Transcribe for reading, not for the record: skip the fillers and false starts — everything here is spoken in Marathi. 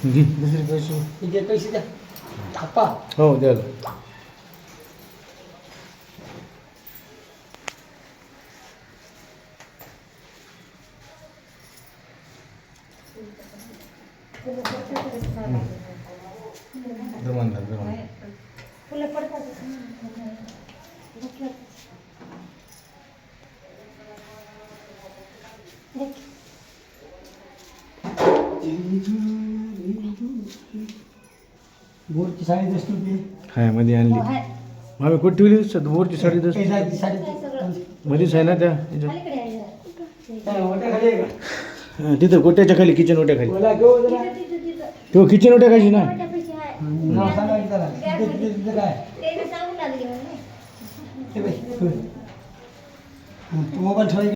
घे दुसरे पैसे. ठीक आहे, पैसे द्या. थापा. हो द्याल. जमान झालं जमान. फुलं पडतात. बोरची साडी 10 रुपये. काय मध्ये आणली आम्ही कुठे ठेवली बोरची साडी दस साडी साडी मध्येच आहे ना त्या ह्याच्यात. अलीकडे आहे जरा. मोठ्या खाली आहे का? तिथं गोट्याच्या खाली किचन ओट्या खाली बोला घेऊ जरा. तो किचन ओट्या खायची ना. पैसे आहे. नाव सांगा की त्याला. तिथे काय ते सांगून लागले मला. ते बाई मोबाईल ठेवायची.